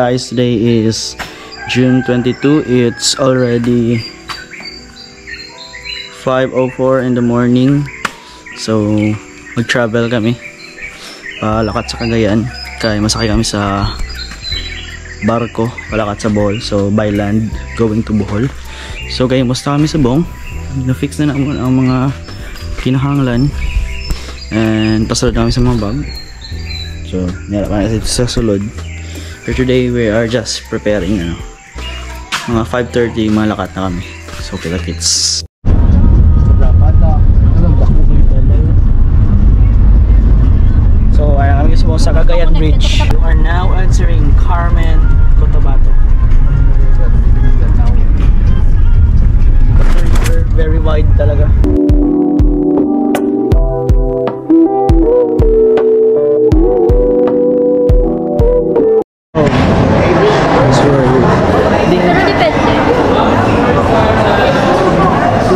guys, today is June 22. It's already 5:04 in the morning. So mag-travel kami palakad sa Cagayan kaya masakay kami sa barko palakad sa Bohol. So by land going to Bohol. So kaya musta kami sa Bong, na-fix na naman ang mga kinahanglan and pasunod kami sa mga bag. So nila pa natin sa sulod. For today we are just preparing mga 5:30 malakat na kami. So kita kits. So ayan kami sa Cagayan Bridge. You are now entering Carmen, Cotabato. Very wide talaga.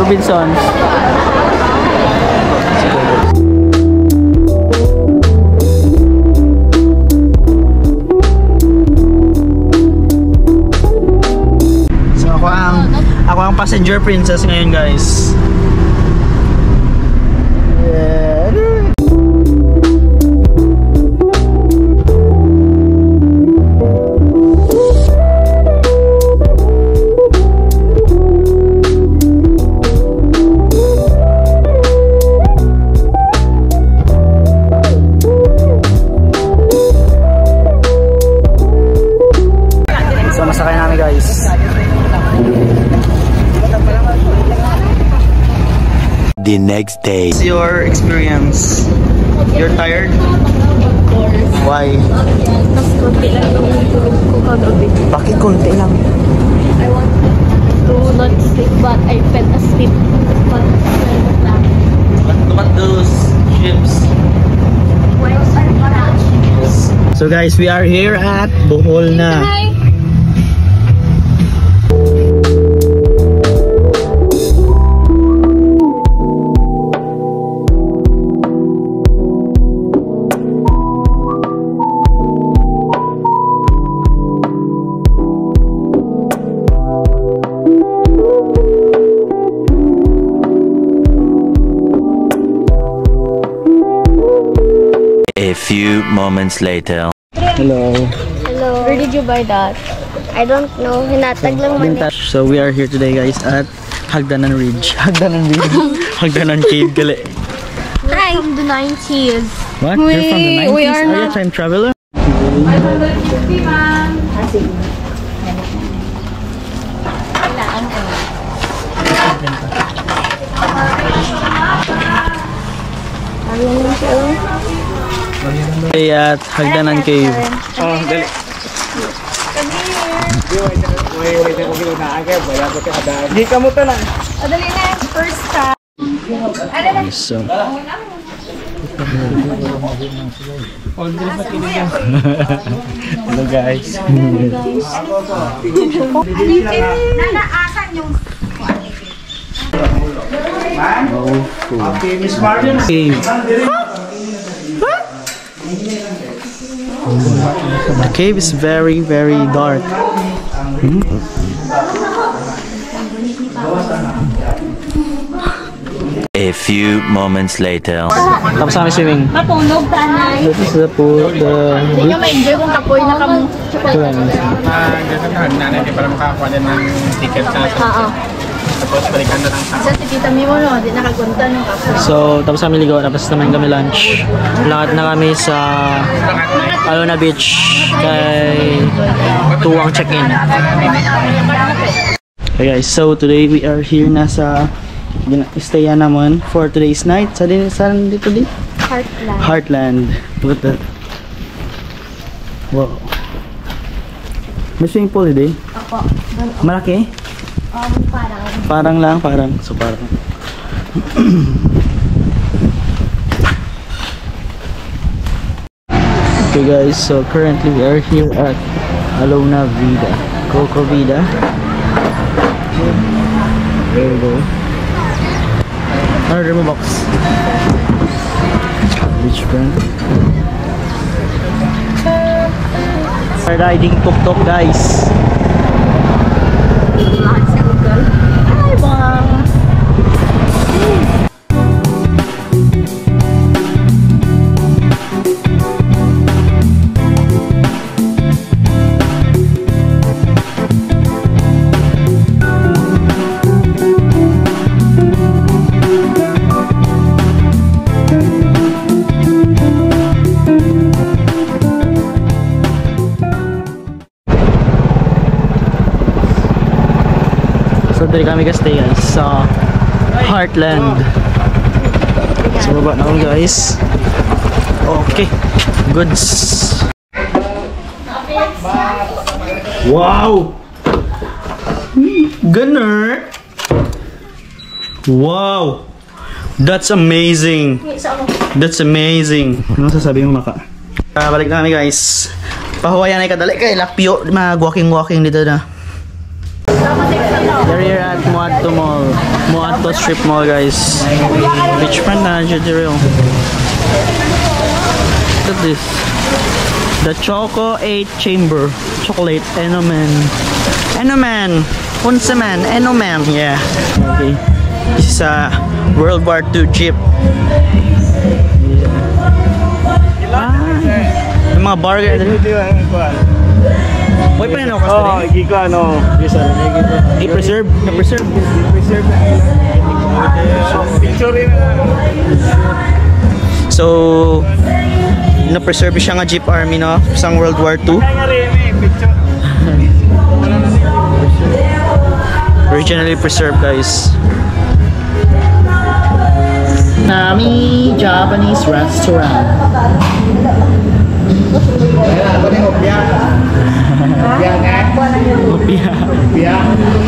Robinsons. So ako ang passenger princess ngayon, guys. Masakay namin, guys. The next day. What's your experience? You're tired? Why? Mas konti lang yung tulog ko kagabi. Bakit konti lang? I want to not sleep but I fell asleep. Look at those ships. So guys, we are here at Bohol na. Hi! A few moments later. Hello. Hello. Where did you buy that? I don't know. Hinatag lang man. So we are here today, guys, at Hagdanan Ridge. Hagdanan Ridge. Hagdanan Cave gali. Hi. From the 90s. What? You're from the 90s? We are you a not. time traveler? Hey, at Hagdanan Cave. Oh, dali. Di ka mo na. Oh, dali na. First time. So. Hello, guys. Okay, Miss Marion. The cave is very, very dark. A few moments later. Tapos kami swimming. Mapunog tanay. This is the pool, the Hindi nyo ma-enjoy kung kapoy na kamo. Gano'n na natin para makakuha din ng ticket sa Oo. tapos balikan na lang sa Sa tikita mo no, di nakagunta ng kapoy. So, tapos kami ligo, tapos naman kami lunch. Lakad na kami sa Alona Beach kay tuwang check-in. Okay guys, so today we are here na sa stayan naman for today's night. Saan dito din? Heartland. Heartland. Look at that. Wow. May swimming pool today? Ako. Malaki? Parang. Parang. So parang. Okay guys, so currently we are here at Alona Vida. Coco Vida. There we go. Order mo box. Beach front. We're riding tuk-tuk, guys. Hi, Mom. So dali kami stay guys sa Heartland. So baba na kami guys. Okay, goods. Wow! Gunner! Wow! That's amazing! That's amazing! Ano sasabihin mo, Maka? Balik na kami guys. Pahuwayan ay kadali kay Lakpio. Mag-walking dito na. We're here at Moato Mall. Moato Strip Mall, guys. Beachfront na dyan dito. Look at this. The Choco 8 Chamber. Chocolate. Enoman. Enoman. Unsaman. Enoman. Yeah. Okay. This is a World War II Jeep. Yung mga burger. Uy pa yun ako kasi. Oh, giko ano. I-preserve. Na-preserve. Preserve na picture rin. So, na-preserve siya nga Jeep Army, no? Sang World War II. Picture. Originally preserved, guys. Nami Japanese restaurant.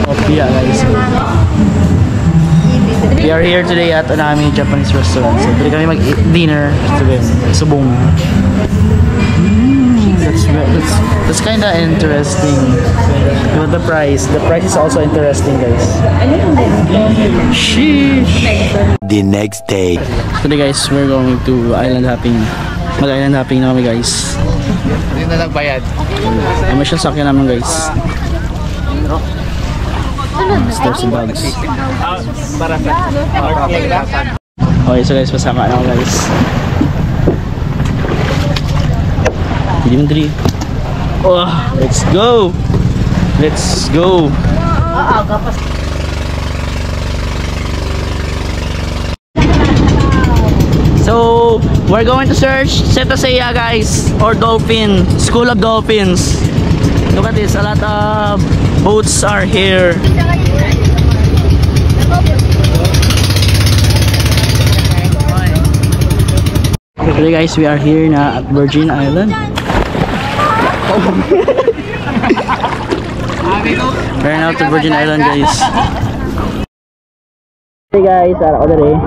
Opia, guys. We are here today at Nami Japanese restaurant. So, today kami mag-eat dinner today. Subong. That's kind of interesting. But the price is also interesting, guys. Sheesh. The next day. Today, guys, we're going to island hopping. Mag-island hopping na kami, guys. Hindi na nagbayad. May siya sakyan naman, guys. Steps and bags. Para sa Okay, so guys, pasaka na ako, guys. Hindi mo dali. Oh, let's go! Let's go! So, we're going to search Cetacea, guys, or dolphin, School of Dolphins. Look at this, a lot of boats are here. Okay guys, we are here na at Virgin Island. We're now to Virgin Island, guys. Hey guys, ako dali.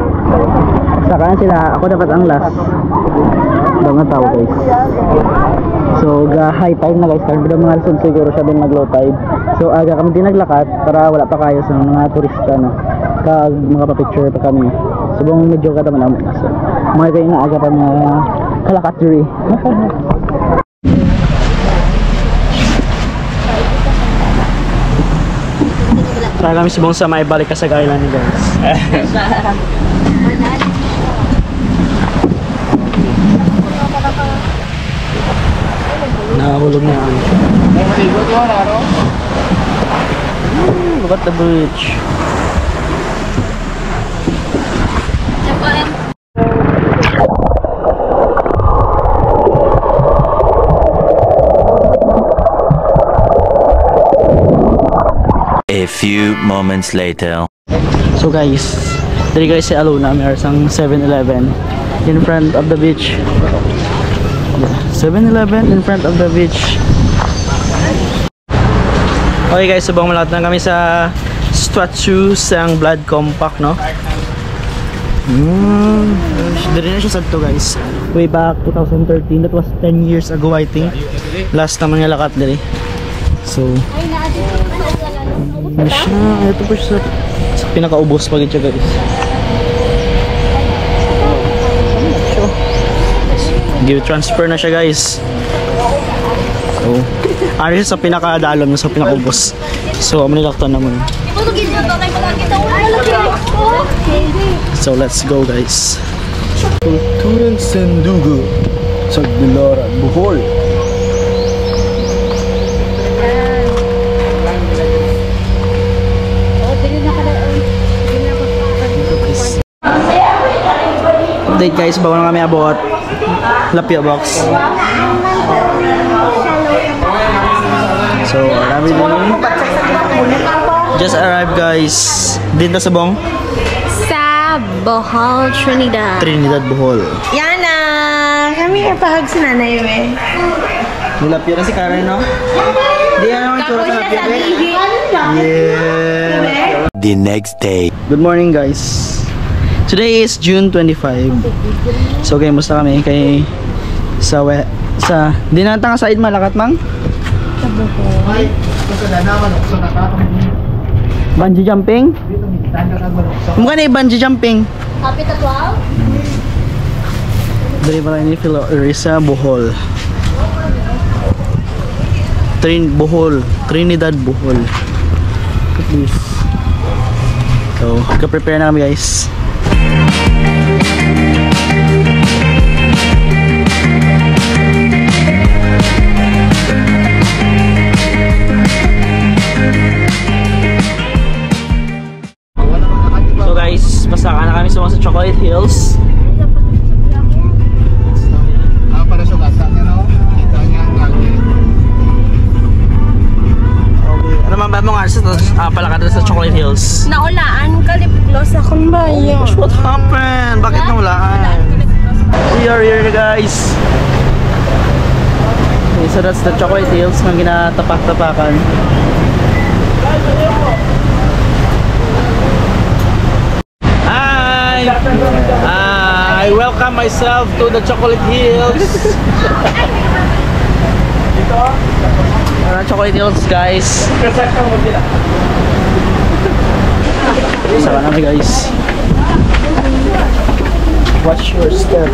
Saka sila, ako dapat ang last. Mga tao, guys. So, high tide na, guys. Kasi mga alas siguro siya din mag-low tide. So, aga kami din naglakat para wala pa kayo sa mga turista na. Mga pa-picture pa kami. So, buong medyo ka naman naman. So, mga kayo na aga pa mga kalakaturi. Tara kami subong sa may balik ka sa island, guys. Nakahulog na ako. Look at the bridge. A few moments later. So guys, dali guys si Alona, may arsang 7-Eleven in front of the beach. 7-Eleven in front of the beach. Okay guys, subang malakad na kami sa statue sang Blood Compact, no? Dali na siya sa to, guys. Way back 2013, that was 10 years ago, I think. Last naman nga lakat dali. So, ito po siya sa pinakaubos pag ito, guys. Give transfer na siya, guys. So, ari sa pinakadalom na sa pinakubos. So, amanilaktan naman. So, let's go guys. Kulturang Sandugo sa Bilaran, Bohol. Update guys, bago na kami abot Lapia Box. So, marami din. Just arrived guys. Din na sabong? Sa Bohol, Trinidad. Trinidad, Bohol. Yan na! Kami napahag si nanay, we. Nilapia na si Karen, no? Di yan naman tura sa lapia, be? Yeah! The next day. Good morning guys. Today is June 25. So okay, musta kami kay sa di natang sa side malakat mang? Bungee jumping? Mukha na bungee jumping. Kapit at 12? Dari pala ni Risa Bohol. Bohol, Trinidad Bohol. Please. So, ka-prepare na kami guys. So guys, pasaka na kami sa Chocolate Hills. Para sa lasa niya, no? Kita niya ang lagi. Okay. Ano man ba mong arsa palakad sa Chocolate Hills? Naulaan ka, lipgloss akong bayo. Gosh, what happened? Bakit nawalaan? We are here guys. Okay, so that's the Chocolate Hills na ginatapak-tapakan. Hi! I welcome myself to the Chocolate Hills. Chocolate Hills guys. Saka namin guys. Watch your step.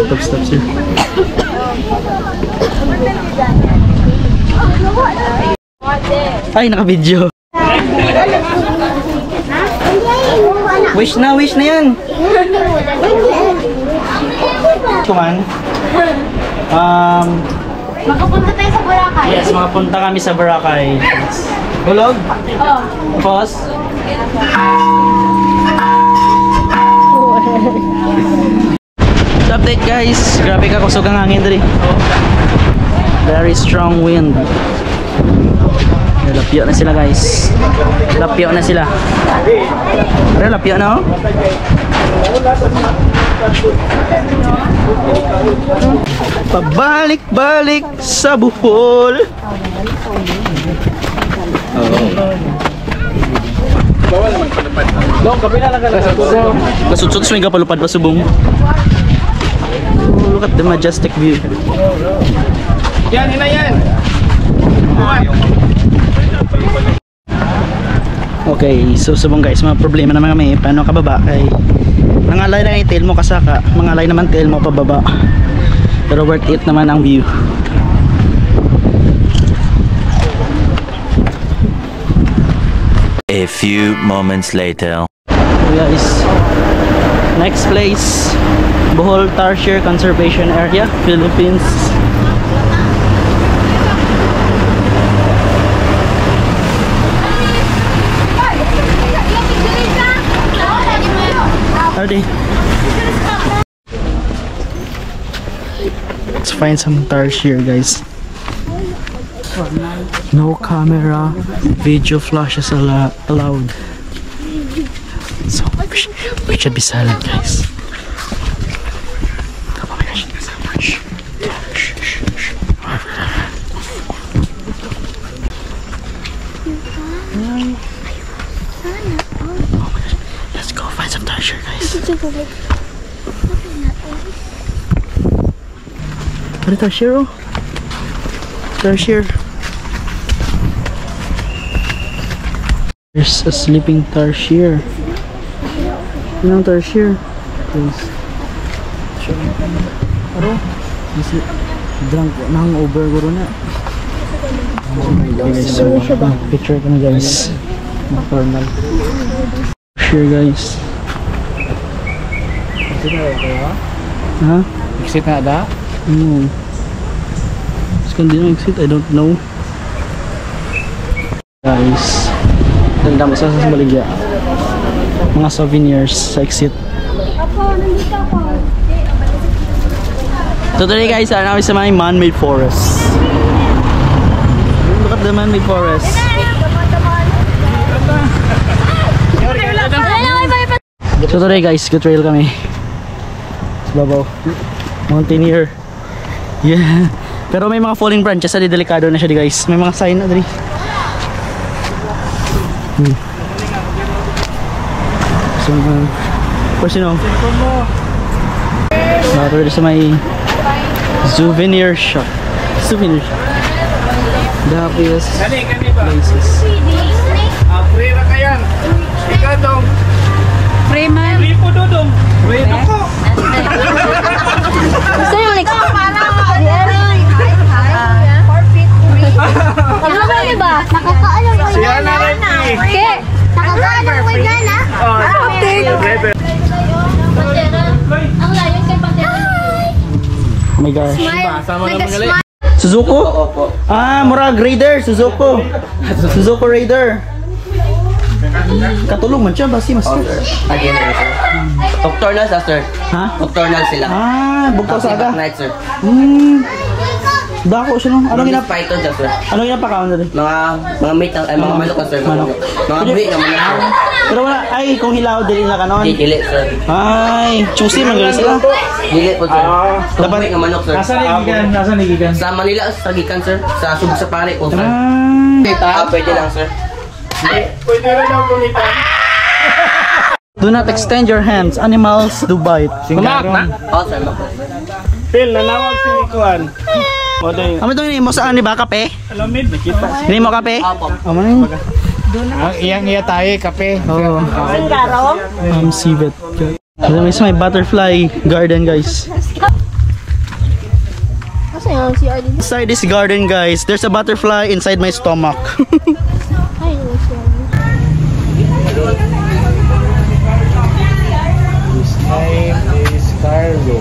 Top steps here. Ay, naka-video. Wish na yan. Kuman. Makapunta tayo sa Boracay. Yes, makapunta kami sa Boracay. Hulog? Oh. Pause. Update guys, grabe ka kusog ang hangin dali. Very strong wind. Lapyo na sila guys. Lapyo na sila. Pero lapyo na oh. Pabalik-balik sa Bohol. Dong, kabila lang ka na. Kasutsuts may kapalupad pa subong. Oh, look at the majestic view. Yan, ina yan. Okay, so subong guys, mga problema naman kami. Paano kababa? Kay nangalay lang yung tail mo kasaka, mangalay naman tail mo pababa. Pero worth it naman ang view. A few moments later. So guys, next place, Bohol Tarsier Conservation Area, Philippines. Ready? Let's find some tarsier guys. No camera, video flashes allowed. So we should be silent guys. Oh my gosh. tubig. Ano tarsier oh? Tarsier. There's a sleeping tarsier. Ano ang tarsier? Guys. Aro? Drunk. Nang-over guro na. Okay guys, so picture ko na guys. Nocturnal. Tarsier guys. Ha? Exit na da? No. Kung di na exit, I don't know. Guys, tanda mo sa Maligya. Mga souvenirs sa exit. So today guys, I'm sa may man-made forest. Look at the man-made forest. So today guys, go trail kami. Babaw. Mountaineer. Yeah. Pero may mga falling branches, adi delikado na siya di guys. May mga sign na dali. So, first you know. Nakapagod sa may souvenir shop. Souvenir shop. The happiest places. Free na kayan. Ikaw dong. Free man. Free po dodong. Free na ko. Gusto nyo like... Ano ba yun ba? Nakakaalam ko Siya yan na rin. Okay. Nakakaalam ko yan ha? Ang layo kay Pantera. Oh my gosh. Sama na mga Suzuko? Ah, murag Raider. Suzuko. Suzuko Raider. Katulong man siya, basi mas. Nocturnal sir. Ha? Nocturnal sila. Ah, bugtaw sa aga. Night sir. Dako siya no. Anong Python dyan sir. Anong ginapakaon na rin? Mga meat ay mga manok sir. Manok. Mga buhi na manok. Pero wala, ay kung hilaw dili na kanon. Dili sir. Ay, choosy man gali sila. Dili po sir. Mga buhi na manok sir. Nasa nigigan? Sa Manila sa Gikan sir. Sa Sub sa Pare po sir. Pwede lang sir. Pwede rin daw kumita. Do not extend your hands. Animals do bite. Kumak na? Oh sir. Phil, nanawag si Nikuan. Moday. Ano itong mo saan ni ba kape? Alamid, nakita. Hindi mo kape? Opo. Ano yun? Ang iyang tayo, kape. Oo. Civet. Alam mo, may butterfly garden guys. Kasi yung CR din. Inside this garden guys, there's a butterfly inside my stomach. Ay, yung CR. His name is Carlo.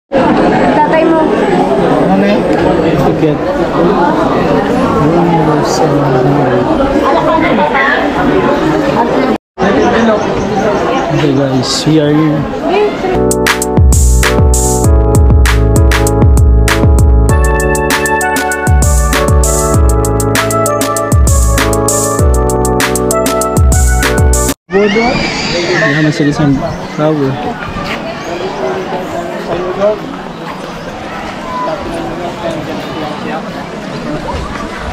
Tatay mo. Ano yun? Ticket. Okay guys, we are here. Naman sila sa tower.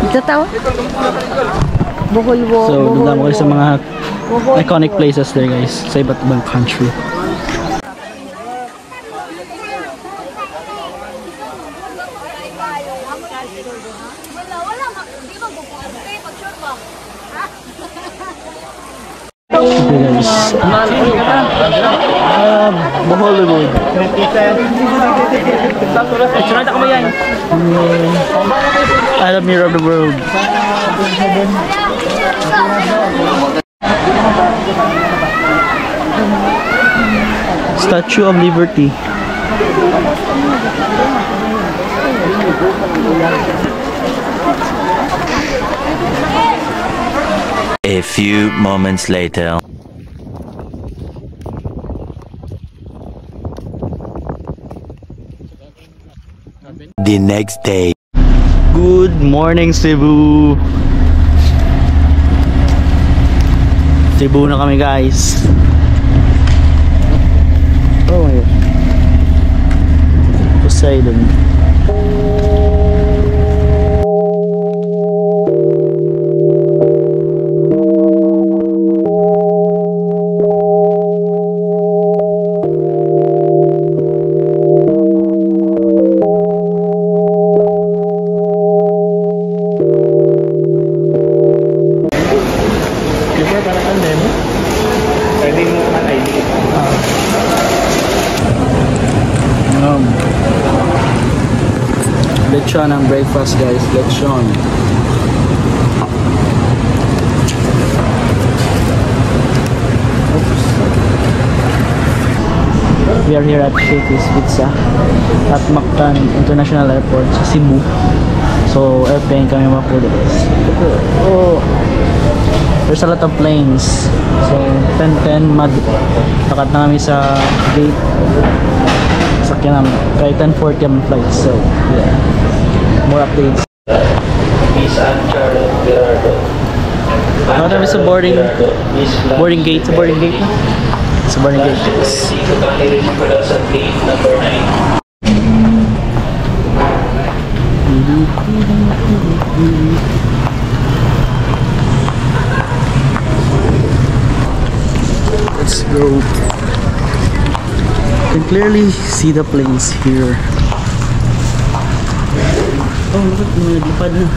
Ito tao? Buhol-buhol. So, doon mo kayo sa mga iconic places there guys, sa iba't ibang country. Okay guys. Hollywood. Alam mirror of the world. Statue of Liberty. A few moments later. the next day. Good morning, Cebu! Cebu na kami, guys. Oh my God. Poseidon. Lechon ang breakfast, guys. Lechon. Oops. We are here at Shakey's Pizza at Mactan International Airport sa Cebu. So airplane kami mapulit. Oh, there's a lot of planes. So 10:10 takat na kami sa gate. Sakyan namin. Kaya 10:40 ang flight. So yeah, more updates. Ano kami sa boarding gate. Sa boarding gate. Let's go. You can clearly see the planes here. Oh, look at mga lipad na.